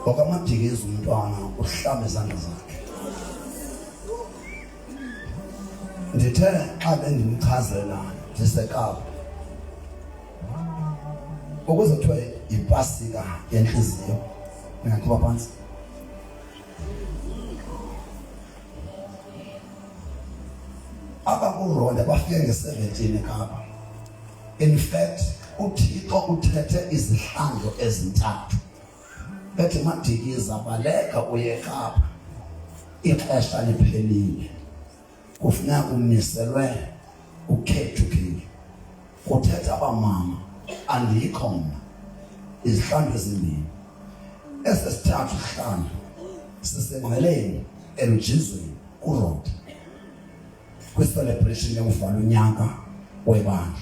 Okamadikiza umntwana uhlamba izandla zakhe. Ndithe xa bendimchazela ndiseKapa ukuze kuthiwe yipasika yenhliziyo, ngakho phansi. AbakuRonda bafike nge-17 eKapa. In fact, uThixo uthethe izihlandlo ezintathu. Bethi Madikiza baleka uye eKapa. Ixesha liphelile. Kufuneka umiselwe ukhethukile. Kuthetha abamama andikho mna. Izihlandlo ezimbini. Esesithathu ihlandlo sisengqeleni emjizweni kuRonda. Kwi-celebration yokuvala unyaka webandla.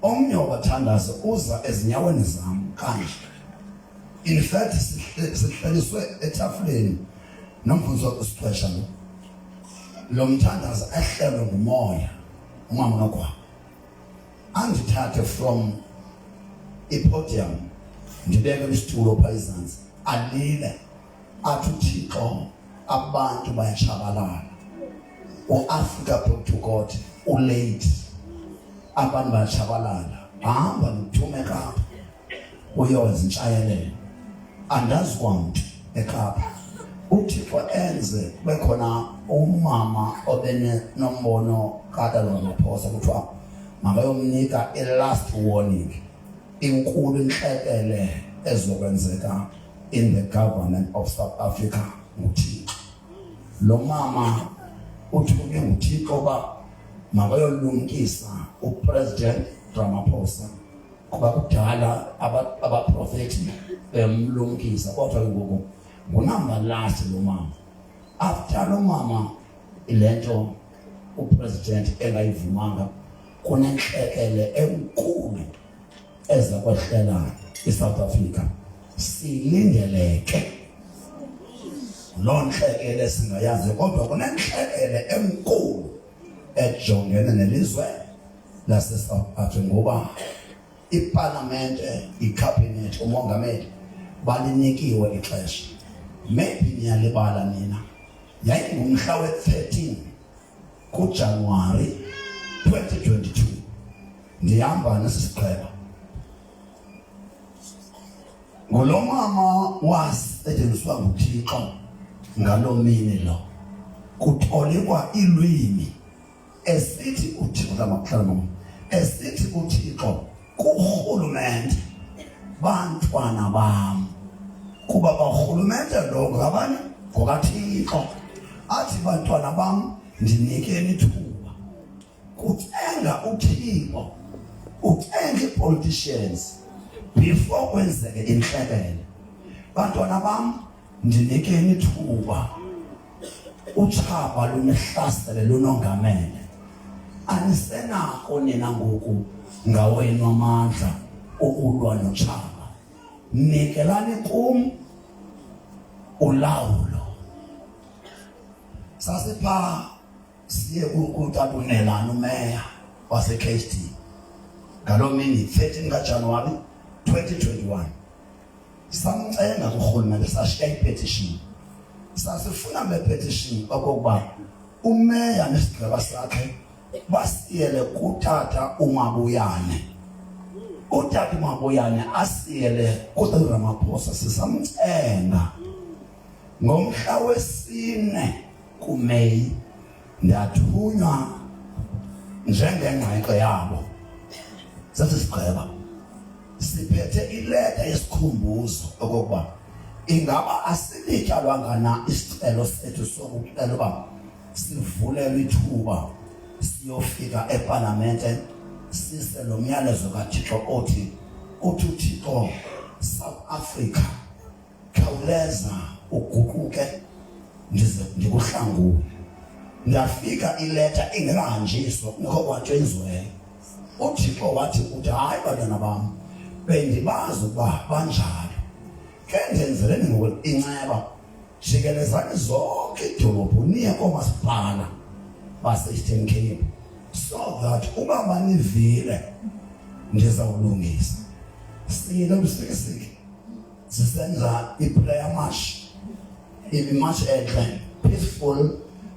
Omnye wabathandazi uza ezinyaweni zam kanje. In fact sihleliswe etafuleni nomvuzo wesixesha lo mthandazi ehlelwe ngumoya umama kaGwaba. Andithathe from ipodium ndibeke isitulo phayizansi alile athi uThixo abantu bayatshabalala. U-Africa back to God ulate abantu bayatshabalala. Hamba ngithume eKapa uyowenza intshayelelo. Andazi kwantu eKapa uThixo enze kube khona umama obene nombono kaDalamaphosa kuthiwa makayomnika i-last warning inkulu inhlekele ezokwenzeka in the government of South Africa nguThixo. Lo mama uthunywe nguThixo ba makayolumkisa uPresident Ramaphosa kuba kudala abaprofeti bemlumkisa kodwa ngoku ngunamba last lo mama. After lo mama ilento uPresident engayivumanga kunenhlekele enkulu eza kwehlela eSouth Africa. Silindeleke lo nhlekele singayazi kodwa kunenhlekele enkulu ejongene nelizwe lase-South Africa ngoba iParliament, iCabinet, umongameli balinikiwe ixesha. Maybe niyalibala nina yayingumhla we-13 kuJanuwari 2022 ndihamba nesisiqheba ngulo mama wasetyenziswa nguThixo ngalo mini lo kutolikwa ilwimi esithi uThixo lamakuhlala mama esithi uThixo kurhulumente bantwana bam kuba barhulumente lo ngabani ngokaThixo athi bantwana bam ndinikeni ithuba kucenga uThixo ucenga politicians before kwenzeke inhlekele. Bantwana bam ndinikeni ithuba utshaba lunihlasele lunongamele anisenako nina ngoku ngawenu amandla ukulwa notshaba. Nikelani kum ulawulo. Sasipha siye kuTatunelana umeya waseKSD ngalo mini 13 kaJanuwari 2021 samcenga kurhulumente sashiya ipetition. Sasifuna bepetition okokuba umeya nesigaba sakhe basiyele kutata uMabuyane. Utata uMabuyane asiyele kuTata Ramaphosa. Sisamcenga ngomhla wesi-4 kuMeyi ndathunywa njengengxenxe yabo. Sasisigqeba siphethe ileta yesikhumbuzo okokuba ingaba asilityalwanga na isicelo sethu sokucela uba sivulelwe ithuba siyofika eParliamente sise lo myalezo kaThixo othi uThixo South Africa khawuleza uguquke ndize ndikuhlangule. Ndafika ileta ingekahanjiswa ngikho kwathenziweyo. uThixo wathi uthi hayi bantwana bam bendibazi ukuba banjalo ke ndenzeleni ngoku inceba jikelezani zonke idolophu niye koomasipala base-Eastern Cape so that uba manivile ndizawulungisa. Siyile usikisiki sisenza i-prayer march, i-march enhle, peaceful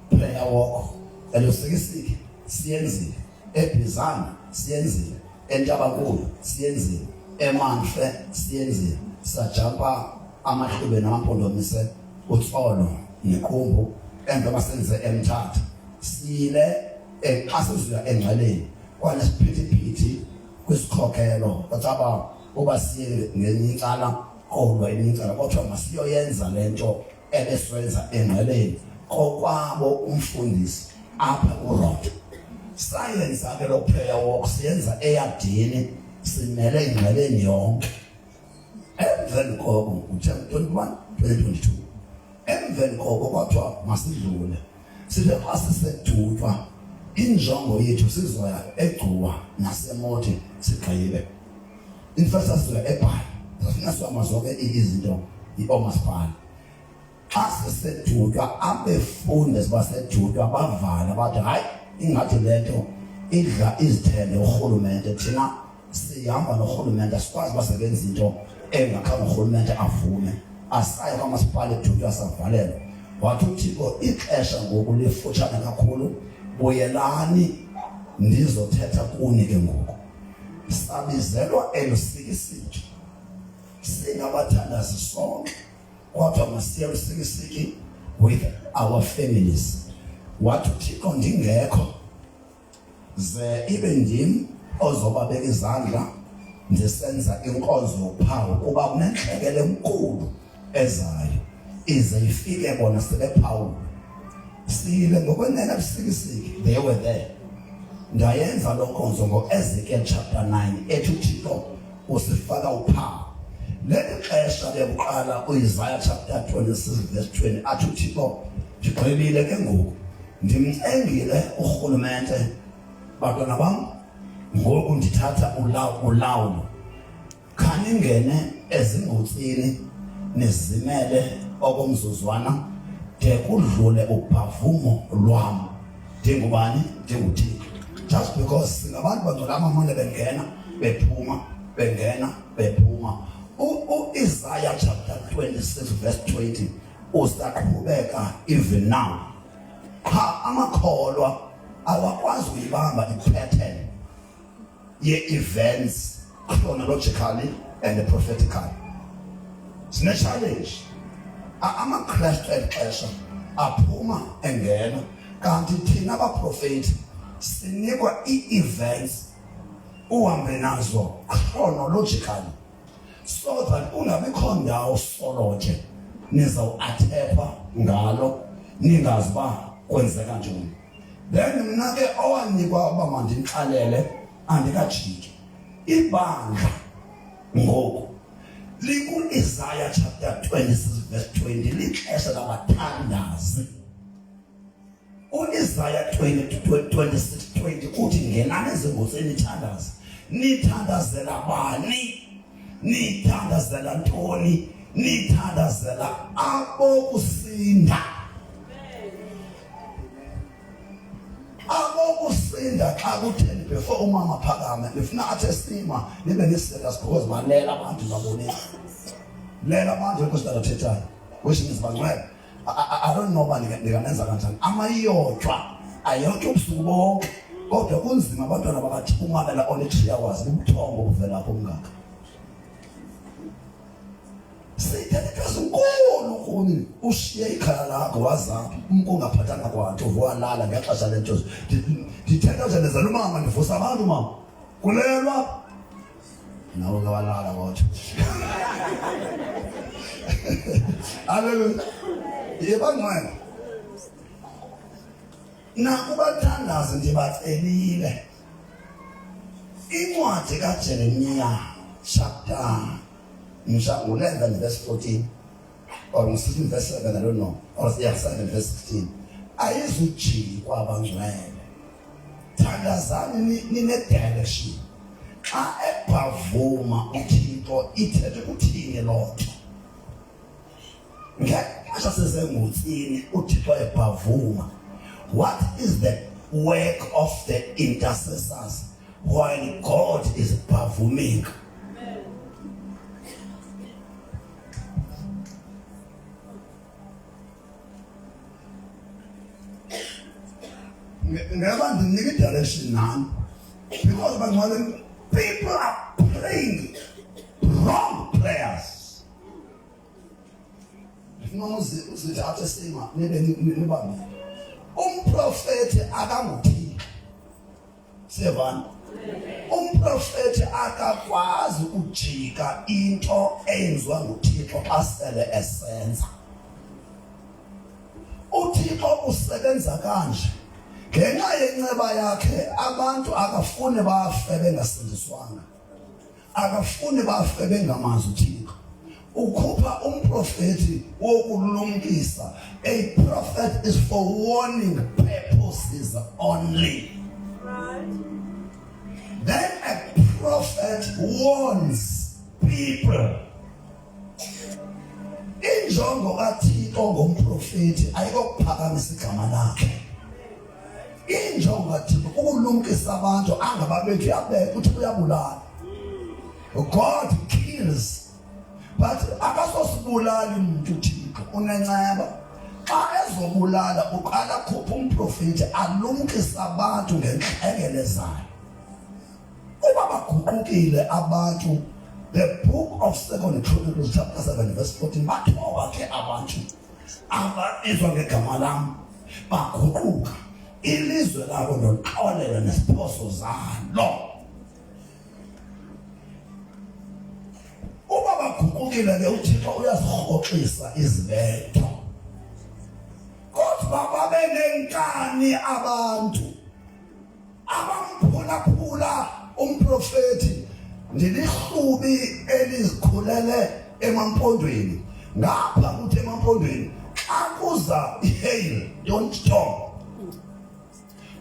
prayer walk. Elusikisiki siyenzile, eBizana siyenzile, eNtabankulu siyenzile, eManhle siyenzile, sajampa amahlube namampondomise uTsolo nequmbu emva senze eMthatha. Sile asizula engcweleni kwanesiphithi kwisikhokhelo kathaba uba siye ngenyicala kodwa imincala kodwa masiyoyenza lento ebesenza engcweleni kokwabo umfundisi apha kuRodo. Science ake lo prayer walk siyenza eyadini simele ingcweleni yonke. Emveni koko uJanuary 21 2022 emveni koko kwathiwa masidlule sibe asisedutshwa injongo yethu sizoya eGcuwa naseMothi sigqibe infasa sizoya eBhayi safika amazonke izinto iomasipala xa sisedutshwa abefunde sibasedutshwa bavala bathi hayi ingathi lento idla izithende urhulumente thina sihamba norhulumente sikwazi basebenza into engakhange urhulumente avume asaye kwamasipala edutshwa savalelwa. Wathi uThixo ixesha ngoku lifutshane kakhulu buyelani ndizothetha kuni ke ngoku. Sabizelwa elusikisiki singabathandazi sonke kodwa masiye elusikisiki with our families. Wathi uThixo ndingekho ze ibe ndim ozobabeka izandla ndisenza inkonzo yophawu kuba kunenhlekele enkulu ezayo ize ifike bona sebePaul sile ngokwenene ebusikisiki they were there. Ndayenza lo nkonzo ngoEzekiel chapter 9 ethi uThixo usifaka uphawu. Leli xesha lokuqala uIsaiah chapter 26 verse 20 athi uThixo ndigqibile ke ngoku ndimcengile urhulumente bantwana bam ngoku ndithatha ulawulo khaningene ezingutsini nizimele okomzuzwana de kudlule ubhavumo lwam ndingubani ndinguThixo. Just because singabantu bagcola amamane bengena bephuma. uIsaiah chapter 26 verse 20 usaqhubeka even now. Cha amakholwa awakwazi uyibamba ipattern ye-events chronologically and prophetically. Sine challenge. AmaKristu exesha aphuma engena kanti thina abaprofeti sinikwa ii-events uhambe nazo chronologically so that ungabikho ndawo solo nje nizawuathepha ngalo ningazi ba kwenzeka njani. Then mina ke owanikwa uba mandimxalele andikajiki ibandla ngoku liku-Isaiah chapter 26 verse 20 lixesha labathandazi. uIsaiah 26:20 uthi ngenani ezingosini nithandaze. Nithandazela bani? Nithandazela ntoni? Nithandazela abokusinda. Abokusinda xa kutheni before umama phakame befuna athi esima nibe nesistatus because balela abantu babonisa. Lela abantu ekositala thethayo which means bangcwele. I don't know bani ngikanenza kanjani amayodwa ayonke ubusuku bonke kodwa kunzima abantwana bakathi umabela only 3 hours ubuthongo uvela lapho umngaka. Sithetha inkulu kuni ushiye ikhaya lakho wazaphi umkungaphathanga kwanto uvualala ngexesha lento ndithetha nje nezela umama ndivusa abantu mama kulelwa nawo ngawalala kodwa. Haleluya. Yebangcwele nakubathandazi ndibacelile incwadi kaJeremiya chapter 11 verse 14 or 16 verse 7 I don't know or 7 verse 16 ayizujikwa abangcwele thandazani nine direction xa ebhavuma uThixo ithethe ukuthini lonto ngexesha sesengutsini uThixo ebhavuma. What is the work of the intercessors while God is bhavuming? Ngaba ndinika i-direction nami. Because bangcwele people are praying wrong prayers. Noma uzithathe sima nibambe. Umprofeti akanguthixo. Sevana. Umprofeti akakwazi ukujika into eyenziwa nguThixo asele esenza. uThixo usebenza kanje. Ngenxa yenceba yakhe abantu akafuni bafe bengasindiswanga. Akafuni bafe bengamazi uThixo. Ukhupha umprofeti wokulumkisa. A prophet is for warning purposes only. Right. Then a prophet warns people. Injongo kaThixo ngomprofeti ayikokuphakamisa igama lakhe. Injongo kaThixo ukulumkisa abantu angababethu yabeka uthi uyabulala. God kills. But akasosibulali umuntu uThixo unenceba. Xa ezobulala uqala khupha umprofeti alumkisa abantu ngenhlekele zayo. Uba baguqukile abantu, the book of 2 Chronicles chapter 7 verse 14 bathoba ke abantu abizwa ngegama lami baguquka ilizwe labo loxolela nesiphoso zalo. Uba baguqukile ke uThixo uyazirhoxisa izibetho. Kodwa babe nenkani abantu abamphulaphula umprofeti ndilihlubi elizikhulele emampondweni ngapha kuthi emampondweni akuza ihail don't stop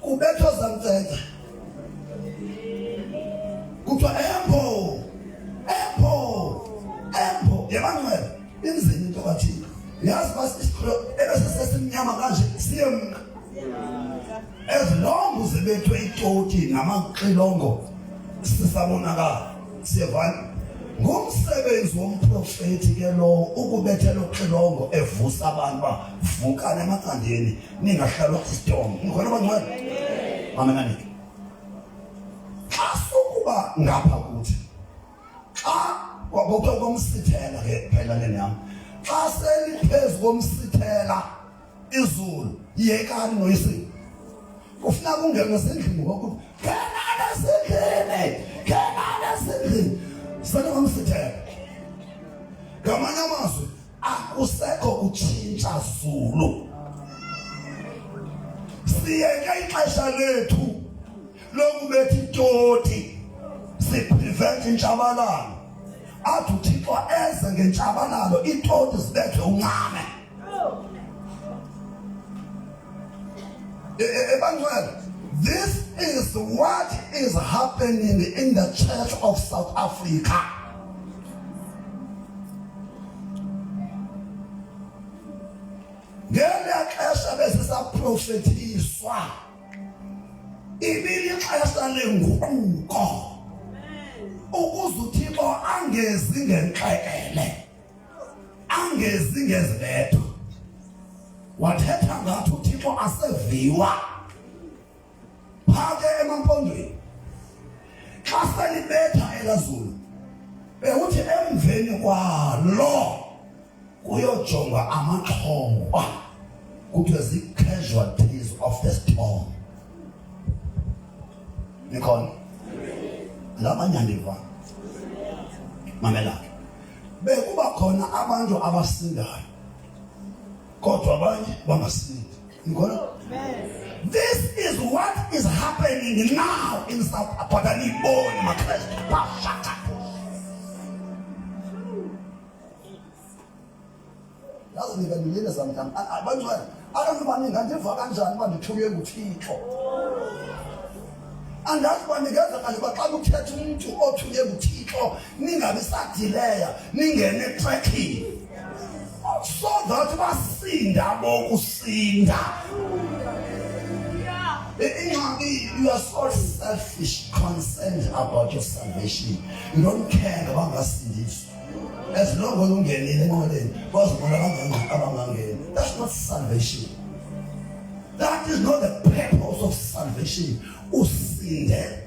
kubetho zamthethe kuthiwa empo yabangcwele inzini into kaThixo yazi basisikho ebesesimnyama kanje siyemka as long as bethwe itoti namaxilongo sisabonakala siyevana ngomsebenzi womprofeti ke lo ukubethela uxilongo evusa abantu bavukana emaqandeni ningahlalwa istorm ngikho abangcwele amenani asukuba ngapha kuthi kwabokho komsithela ke phela nami xa seliphezulu komsithela izulu yekani noyisi ufuna kungena sendlini ngoku kanana sendlini sana komsithela ngamanye amazwi akusekho kutshintsha zulu siyeke ixesha lethu lokubethi itoti siprevent intshabalalo athi uThixo eze ngentshabalalo itoti zibethwe uncame. This is what is happening in the Church of South Africa. Ngeke xesha besisaprofetiswa ibili xesha lenguquko ukuze uThixo angezi ngenxekele angezi ngezibetho wathetha ngathi uThixo aseviwa phake emampondweni xa selibetha elazulu bekuthi emveni kwalo kuyojonga amaxhoba kuthiwe zi-casualties of the storm. Nikhona labanyandiva mamela bekuba khona abantu abasindayo kodwa abanye bangasindi. Nikhona this is what is happening now in South Africa. Nibone maKristu bashaka lazo nikanilele zamntana abantu abaningi andiva kanjani bandithuke nguThixo andazi banikeza kanje baxaka ukuthetha umuntu othuke nguThixo ningabe sadileya ningene tracking so that basinda bokusinda. You are so selfish, concerned about your salvation. You don't care about this. As long as you get in, that's not salvation. That That is not the purpose of salvation.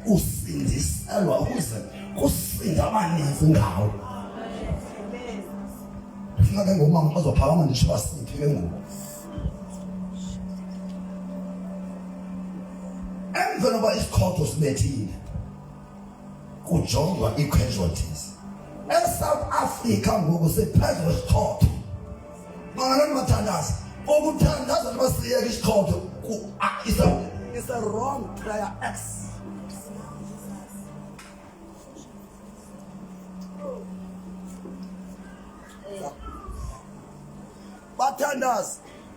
Usindiselwa ukuze kusinda abaninzi ngawo. Ufuna ke ngomama bazophakama nje basiphi ke ngoku. Emveni koba isikhotho sibethile kujongwa i-casualties. eSouth Africa ngoku siphezu kwesikhotho. Mangani bathandaza ukuthandaza basiyeke isikhotho it's a wrong prayer X. Bathandaza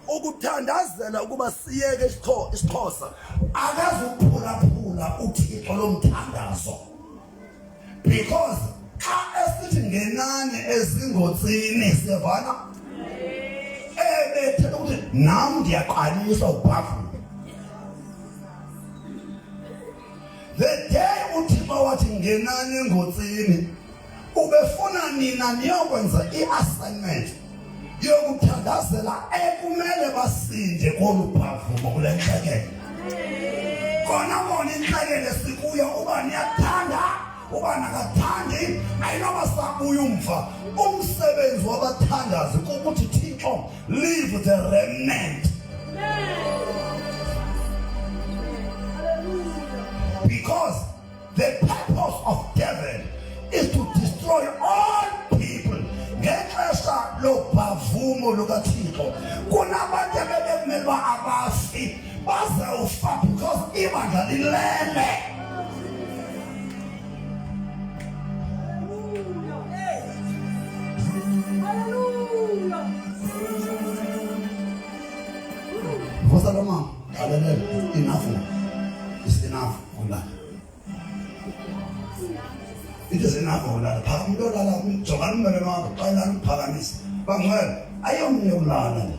ukuthandazela ukuba siyeke isiXhosa akazuphulaphula uThixo lomthandazo, because xa esithi ngenani ezingotsini siyavana ebethe ukuthi nam ndiyaqalisa ubhavu. The day uThixo wathi ngenani engotsini ubefuna nina niyokwenza i-assignment yokuthandazela ekumele basinde kolubhavumo kule ntlekele. Kona intlekele sikuyo uba niyathanda uba nakathandi ayinoba sabuya umva. Umsebenzi wabathandazi kukuthi Thixo leave the remnant. Because the purpose of David is to destroy all people. Ngexesha lobhavumo lukaThixo kunabantu bebekumele uba abafi bazawufa because ibandla lilele. Vosalama, hallelujah. Enough. It's enough. It is enough of that. Pamdola, Jovan Merema, Thailand, Paramis, Bangwell, I am new land.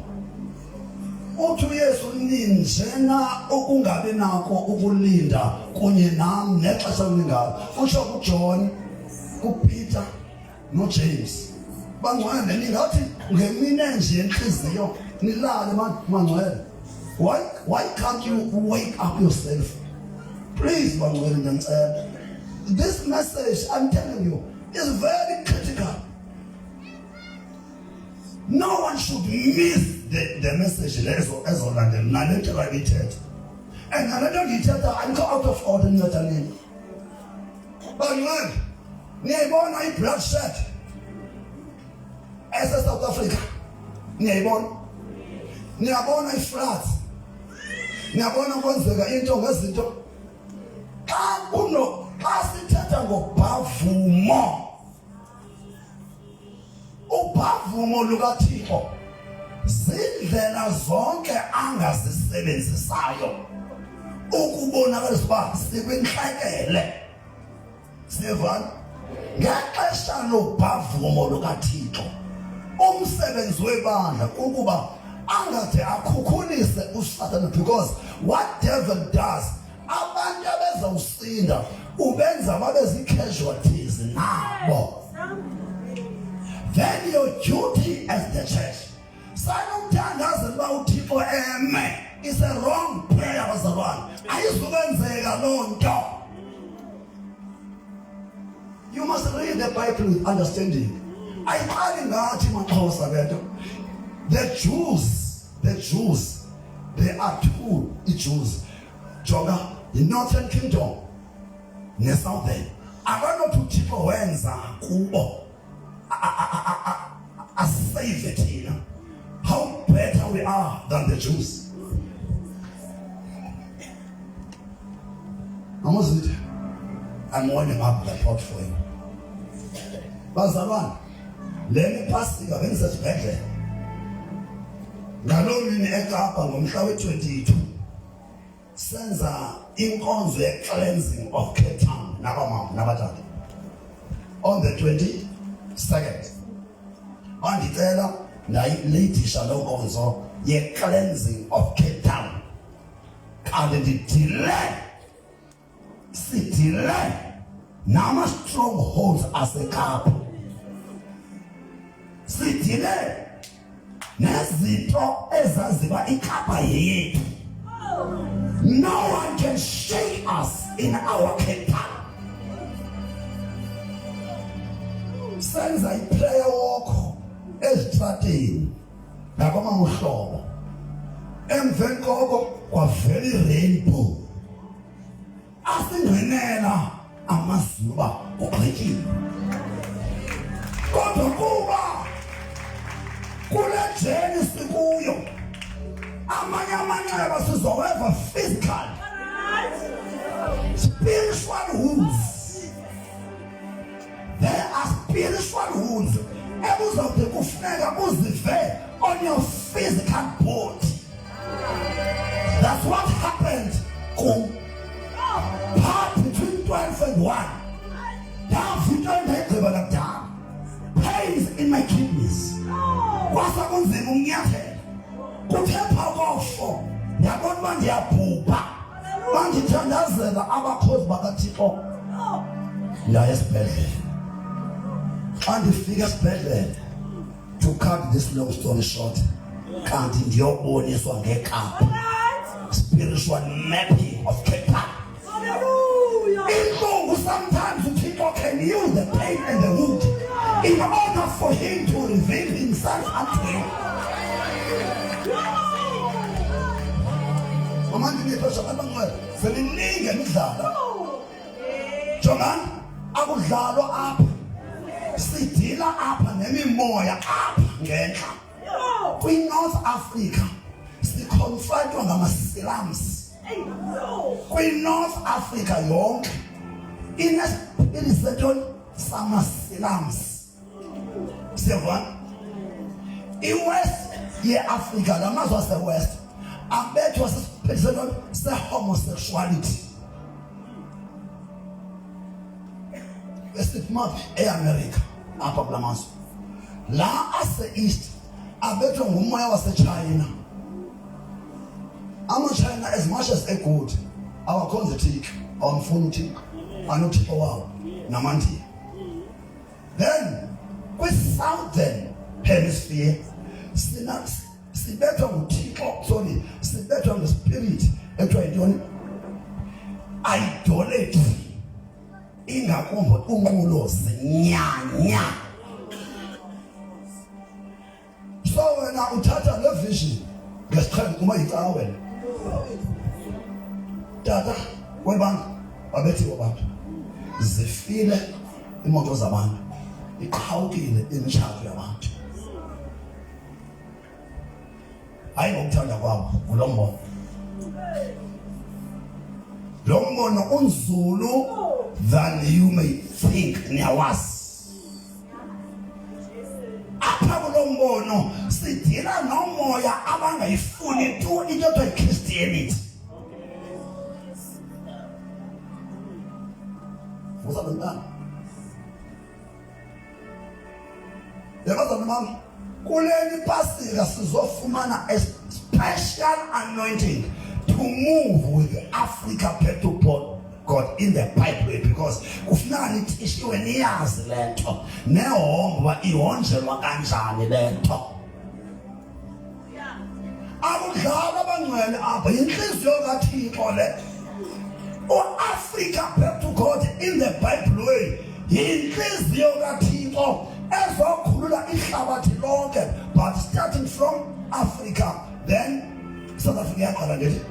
O 2 years Ninjena, Okungabinako, Ugulinda, Kunyenam, Netasalinga, Ushoku John, Peter, no James. Bangwell, and he got it, Geminensi and Kizio, Nila, Manuel. Why can't you wake up yourself? Please, Bangwell, and said. This message, I'm telling you, is very critical. No one should miss the message as on the narrated. And another dictator, I go out of order, not a name. But man, Neighbon, I bloodshed. As a South Africa, Neighbon, I flat. Neighbon, I want to into Wesito. Uno. Asithetha ngobhavumo. Ubhavumo lukaThixo zindlela zonke angazisebenzisayo ukubonakalisa uba sikwintlekele. Sivana ngexesha lobhavumo lukaThixo umsebenzi webandla ukuba angade akhukhulise uSathane, because what devil does, abantu abezawusinda ubenza babe casualties nabo. Then your duty as the church, sanomthandaza uba uThixo eme, is a wrong prayer bazalwane. Ayizukenzeka loo nto. You must read the Bible with understanding. Ayiqali ngathi maXhosa bethu. The Jews, they are two Jews. Jonga, the Northern Kingdom, the Southern. Abanothi uThixo wenza kubo a save thina. How better we are than the Jews. I'm warning up the pot for you. Bazalwane, le pasika bengisesibhedlela. Ngaloo mini eKapa ngomhla we-22 senza inkonzo ye-cleansing of Cape Town nabamama nabatata. On the 22nd, bandicela ndayileyithisha loo nkonzo ye-cleansing of Cape Town. Kanti sidile nama-strongholds aseKapa. Sidile nezinto ezaziba iKapa yeyethu. No one can shake us in our capital. Senza iplayer walk ezitrateni nakoma muhlobo emveni koko kwavela rainbow asingwenela amazuba ogqekile kodwa kuba kule jeni sikuyo amanye amanxeba sizoweva physical spiritual wounds. There are spiritual wounds ebuzawude kufuneka uzive on your physical body. That's what happened part between 12 and 1. Pains in my kidneys. Kwasa kunzima unyathela. Kuthepha kofo. Yabona uba ndiyabhubha. Bandithandazela abakhozi bakaThixo. Ndaya esibhedlela. Xa ndifika esibhedlela, to cut this long story short, kanti ndiyoboniswa ngekapa. Spiritual mapping of Kepha. Sometimes people can use the pain and the wound in order for him to reveal himself unto you. Mama ndinipesha abangcwele seliningi imidlalo. Jonga akudlalwa apha. Sidila apha nemimoya apha ngenhla. Kwi North Africa siconfrontwa ngama-slums. Kwi North Africa yonke inisetoni sama-slums. Siyabona? I-West ye-Africa lamazwe ase-West abethwa sesisetoni se-homosexuality. Esiphuma e-America apha kula mazwe. La ase-East abethwa ngumoya wase-China. Ama-China as much as e-good awakhonza uThixo, awamfuni uThixo, anothixo wawo namandiya. Then kwi-Southern Hemisphere sibethwa nguThixo, sorry, sibethwa ngespirit ekuthiwa yintoni? Idolatry. Ingakumbi unqulo zinyanya. So wena uthatha le vision ngesiqhelo kuma yicawe. Tata webantu babethiwe abantu zifile imoto zabantu iqhawukile imitshato yabantu. Hayi ngokuthanda kwabo kulo mbono. Lo mbono unzulu than you may think. Niyawazi apha kulo mbono sidila nomoya abangayifuni tu into of Christianity. Uzabona yabazana mama kuleli pasika sizofumana a special anointing to move with the Africa Petrol God in the pipeline, because kufuneka nithishiwe niyazi lento nehomba ihonjelwa kanjani lento. Akudlala abangcwele apha inhliziyo kaThixo le. Africa Petrol God in the pipeline inhliziyo kaThixo ezokhulula ihlabathi lonke, but starting from Africa, then South Africa yaqala nje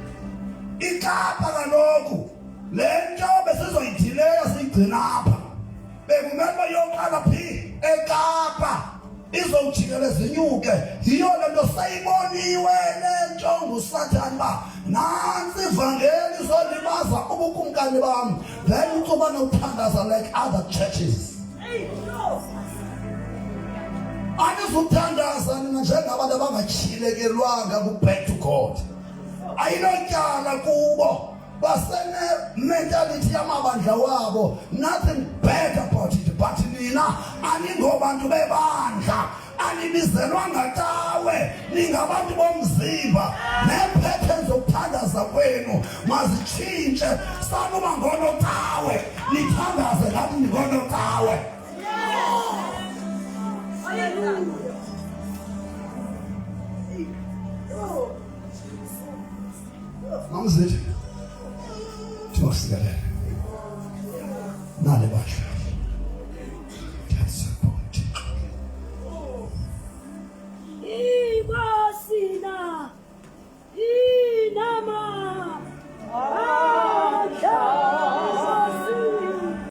iKapa kaloku lento besizoyidileya sigcina apha bekumele yoqala phi eKapa izowujikeleza inyuke. Yiyo lento sayiboniwe lento nguSathane ba nansi ivangeli zolibaza ubukumkani bami, then uzoba nothandaza like other churches. Anizuthandaza nina njengabantu abangachilekelwanga ku-back to God. Ayinotyala kubo basene mentality yamabandla wabo, nothing bad about it, but nina aningobantu bebandla, anibizelwa ngatawe, ningabantu bomzimba. Nephethe zokuthandaza kwenu mazitshintshe, sanuba ngonotawe nithandaze ngathi ngonotawe.